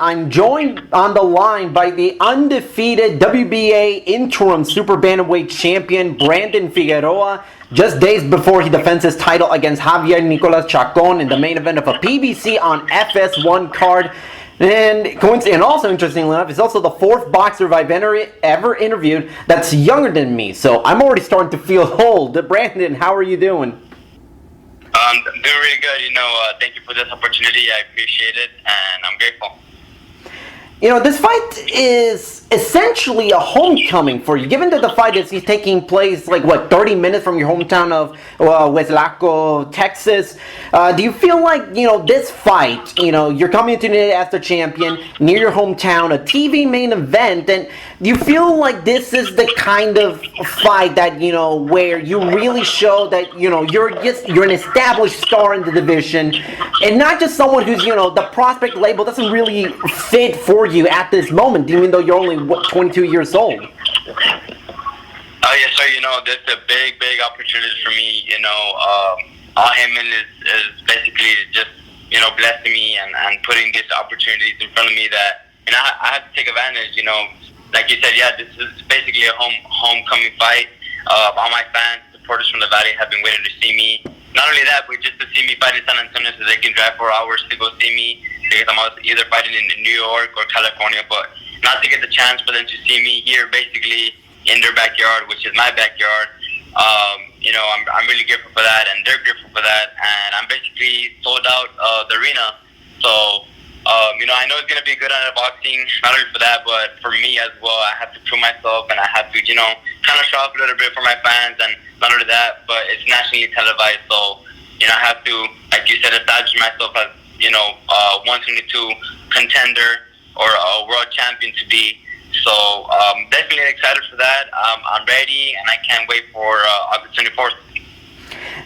I'm joined on the line by the undefeated WBA interim super bantamweight champion Brandon Figueroa, just days before he defends his title against Javier Nicolas Chacon in the main event of a PBC on FS1 card. And also interestingly enough, he's also the fourth boxer I've ever interviewed that's younger than me. So I'm already starting to feel old. Brandon, how are you doing? I'm doing really good. Thank you for this opportunity. I appreciate it, and I'm grateful. This fight is essentially a homecoming for you, given that the fight is taking place, 30 minutes from your hometown of Weslaco, Texas. Do you feel like, this fight, you're coming into it as the champion, near your hometown, a TV main event, and do you feel like this is the kind of fight that, where you really show that, you're an established star in the division, and not just someone who's, the prospect label doesn't really fit for you at this moment, even though you're only 22 years old? Yes, sir. This is a big opportunity for me. Al Heyman is basically just blessing me and putting these opportunities in front of me that I have to take advantage. Like you said, this is basically a homecoming fight. All my fans, supporters from the Valley have been waiting to see me. Not only that, but just to see me fight in San Antonio, so they can drive 4 hours to go see me, because I'm either fighting in New York or California, but not to get the chance for them to see me here, basically in their backyard, which is my backyard. I'm really grateful for that, and they're grateful for that, and I'm basically sold out the arena. So, I know it's going to be good on boxing, not only for that, but for me as well. I have to prove myself, and I have to, kind of show up a little bit for my fans, and not only that, but it's nationally televised, so, I have to, like you said, establish myself as, 122 contender or a world champion to be. So, definitely excited for that. I'm ready, and I can't wait for August 24th.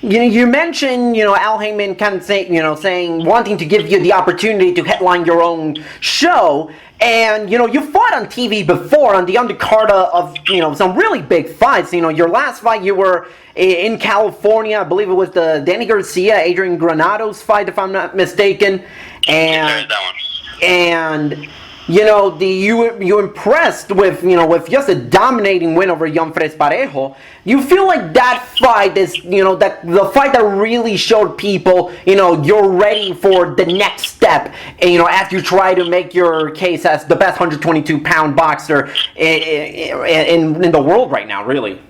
You mentioned, Al Heyman kind of saying wanting to give you the opportunity to headline your own show. And, you fought on TV before on the undercard of, some really big fights. Your last fight, you were in California. I believe it was the Danny Garcia, Adrian Granados fight, if I'm not mistaken. And, that one. And you impressed with just a dominating win over Yanfres Parejo. You feel like that fight is that the fight that really showed people you're ready for the next step, as you try to make your case as the best 122-pound boxer in the world right now, really.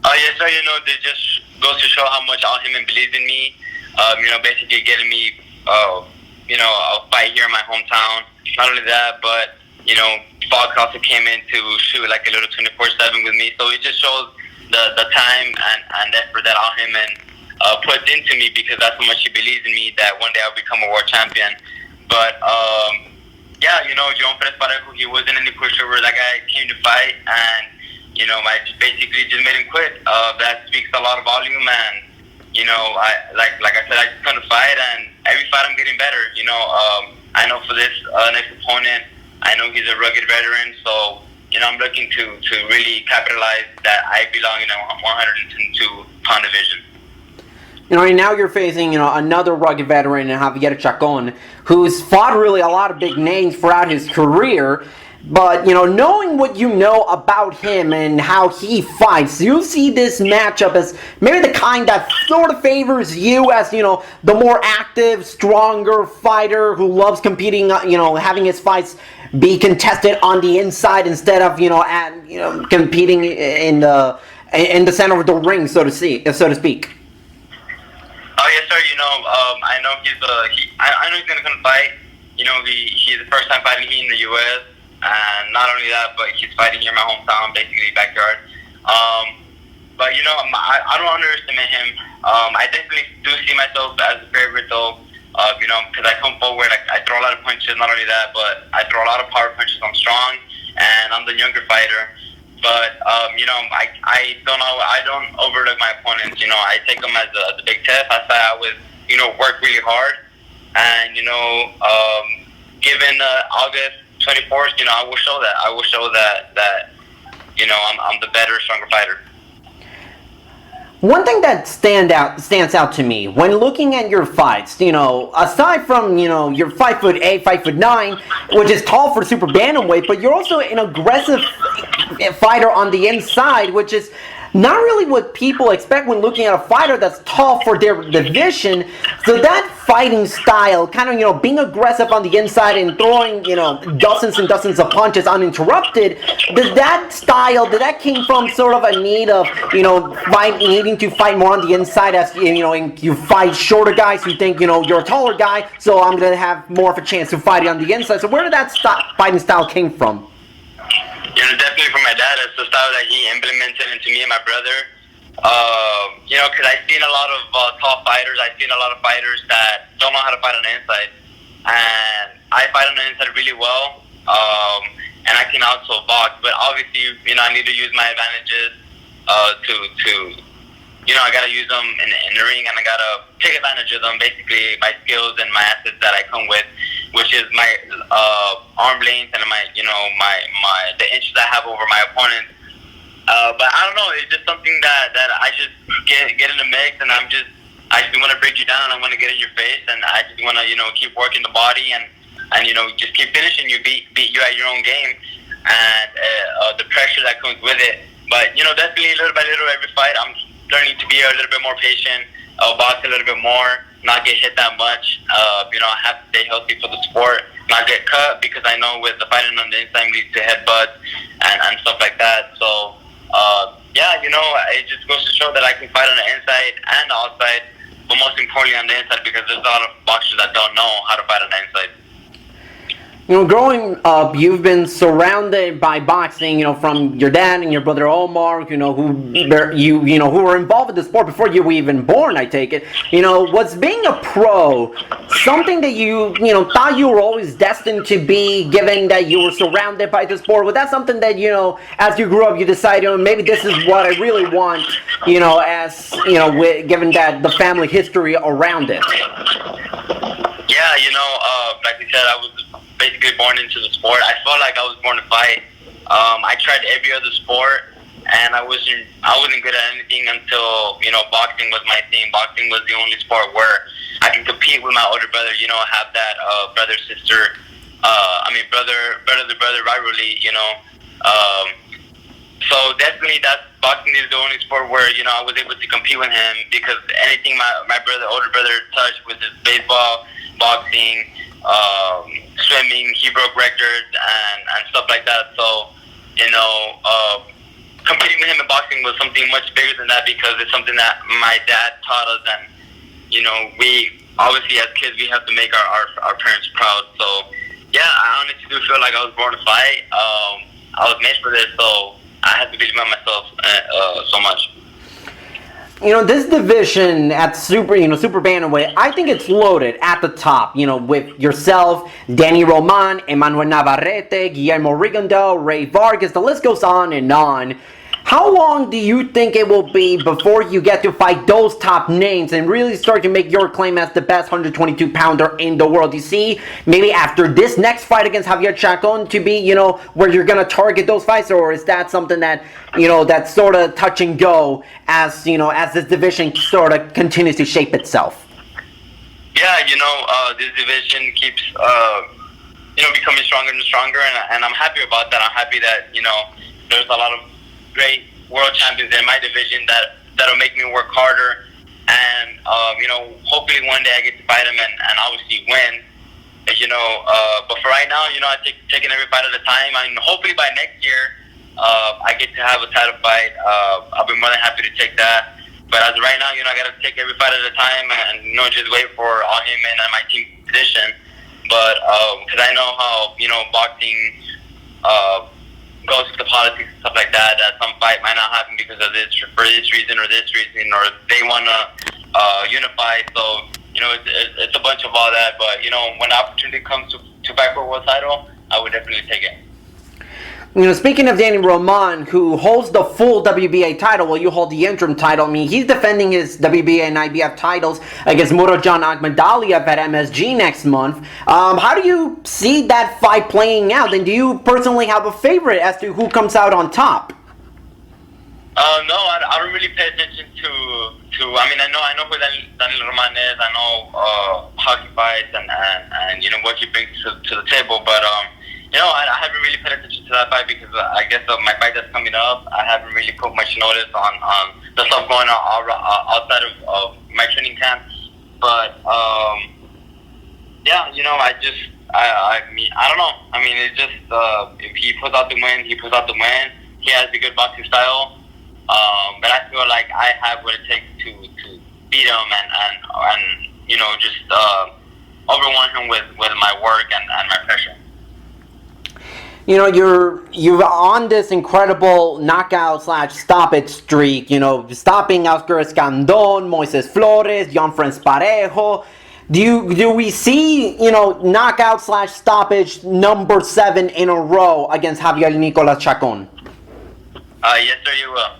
Yes, sir. It just goes to show how much Al Heyman believes in me. Basically getting me a fight here in my hometown. Not only that, but, Fox also came in to shoot like a little 24/7 with me. So it just shows the time and effort that Al Heyman puts into me, because that's how much he believes in me, that one day I'll become a world champion. But, Joan Perez Parejo, he wasn't any pushover. That guy came to fight, and, I basically just made him quit. That speaks a lot of volume, and, like I said, I just come to fight, and every fight I'm getting better. I know for this next opponent, I know he's a rugged veteran, so, I'm looking to really capitalize that I belong in a 102-pound division. Right now you're facing, another rugged veteran in Javier Chacon, who's fought really a lot of big names throughout his career. But, knowing what you know about him and how he fights, you see this matchup as maybe the kind that sort of favors you as, the more active, stronger fighter who loves competing, having his fights be contested on the inside instead of, competing in the center of the ring, so to speak. Oh, yes, sir. I know I know he's going to come fight. He's the first time fighting here in the U.S., and not only that, but he's fighting here in my hometown, basically backyard. But I don't underestimate him. I definitely do see myself as a favorite, though. Because I come forward, I throw a lot of punches. Not only that, but I throw a lot of power punches. I'm strong, and I'm the younger fighter. But I don't overlook my opponents. I take them as a big test. I say I would work really hard, and given August 24th, I will show that. I will show that I'm the better, stronger fighter. One thing that stands out to me when looking at your fights, aside from you're 5'8", 5'9", which is tall for super bantamweight, but you're also an aggressive fighter on the inside, which is not really what people expect when looking at a fighter that's tall for their division. So that fighting style, kind of being aggressive on the inside and throwing dozens and dozens of punches uninterrupted, did that came from sort of a need of needing to fight more on the inside, as you fight shorter guys who think you're a taller guy, so I'm gonna have more of a chance to fight on the inside. So where did that fighting style came from? Definitely from my dad. It's the style that he implemented into me and my brother. Because I've seen a lot of tall fighters. I've seen a lot of fighters that don't know how to fight on the inside. And I fight on the inside really well. And I can also box. But obviously, I need to use my advantages I got to use them in the ring, and I got to take advantage of them, basically my skills and my assets that I come with, which is my arm length and the inches I have over my opponent. But I don't know, it's just something that I just get in the mix, and I just want to break you down, and I want to get in your face, and I just want to keep working the body and just keep finishing you, beat you at your own game, and the pressure that comes with it. But definitely little by little, every fight I'm learning to be a little bit more patient, box a little bit more, not get hit that much. I have to stay healthy for the sport, not get cut, because I know with the fighting on the inside leads to headbutts and stuff like that. So it just goes to show that I can fight on the inside and the outside, but most importantly on the inside, because there's a lot of boxers that don't know how to fight on the inside. Growing up, you've been surrounded by boxing, from your dad and your brother Omar, who were involved in the sport before you were even born, I take it. Was being a pro something that you thought you were always destined to be, given that you were surrounded by the sport? Was that something that, as you grew up, you decided, maybe this is what I really want, given that the family history around it? Yeah, like you said, I was basically born into the sport. I felt like I was born to fight. I tried every other sport, and I wasn't good at anything until boxing was my thing. Boxing was the only sport where I can compete with my older brother. Have that brother sister, brother rivalry. So definitely boxing is the only sport where I was able to compete with him, because anything my older brother touched with his baseball, boxing, swimming, he broke records and stuff like that. So, competing with him in boxing was something much bigger than that, because it's something that my dad taught us, and we obviously as kids we have to make our parents proud. So, yeah, I honestly do feel like I was born to fight. I was made for this, so I had to believe in myself so much. This division at super bantamweight, I think it's loaded at the top, with yourself, Danny Roman, Emmanuel Navarrete, Guillermo Rigondeaux, Ray Vargas, the list goes on and on. How long do you think it will be before you get to fight those top names and really start to make your claim as the best 122-pounder in the world? You see, maybe after this next fight against Javier Chacon to be, where you're going to target those fights, or is that something that, that's sort of touch and go as, as this division sort of continues to shape itself? Yeah, this division keeps, becoming stronger and stronger, and I'm happy about that. I'm happy that, there's a lot of great world champions in my division that'll make me work harder, and hopefully one day I get to fight them and obviously win. But for right now, I taking every fight at a time, and hopefully by next year I get to have a title fight. I'll be more than happy to take that. But as of right now, I gotta take every fight at a time, and just wait for all him and my team position. But because I know how boxing goes to the politics and stuff like that, that some fight might not happen because of this, for this reason, or they want to unify. So, it's a bunch of all that. But, when the opportunity comes to fight for a world title, I would definitely take it. Speaking of Danny Roman, who holds the full WBA title while you hold the interim title, he's defending his WBA and IBF titles against Murodjan Akhmadaliev at MSG next month. How do you see that fight playing out, and do you personally have a favorite as to who comes out on top? No, I don't really pay attention to. I mean, I know who Daniel Roman is. I know how he fights and you know what he brings to the table. But I haven't really paid attention to that fight because I guess of my fight that's coming up, I haven't really put much notice on the stuff going on outside of my training camp. But yeah, I don't know. I mean, it's just if he puts out the win, he puts out the win. He has a good boxing style. But I feel like I have what it takes to beat him and just overwhelm him with my work and my pressure. You know, you're on this incredible knockout / stoppage streak. You know, stopping Oscar Escandon, Moises Flores, John-Franz Parejo. Do we see, knockout / stoppage number 7 in a row against Javier Nicolas Chacon? Yes, sir, you will.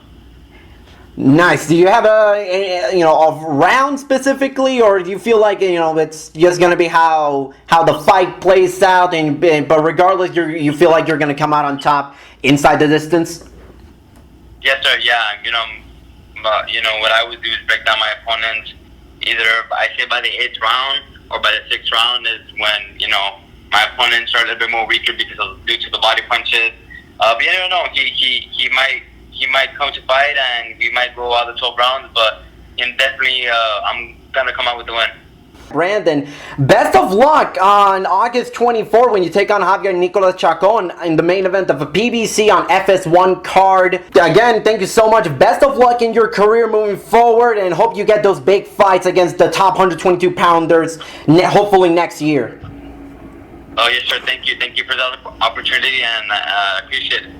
Nice. Do you have a round specifically, or do you feel like it's just gonna be how the fight plays out, but regardless, you feel like you're gonna come out on top inside the distance? Yes, sir. Yeah. What I would do is break down my opponent. Either I say by the 8th round or by the 6th round is when my opponents are a little bit more weaker due to the body punches. But you don't know. He might come to fight and we might go all the 12 rounds, but definitely I'm gonna come out with the win. Brandon, best of luck on August 24 when you take on Javier Nicolas Chacon in the main event of a PBC on FS1 card. Again, thank you so much. Best of luck in your career moving forward, and hope you get those big fights against the top 122 pounders hopefully next year. Oh yes, sir. Thank you for the opportunity, and I appreciate it.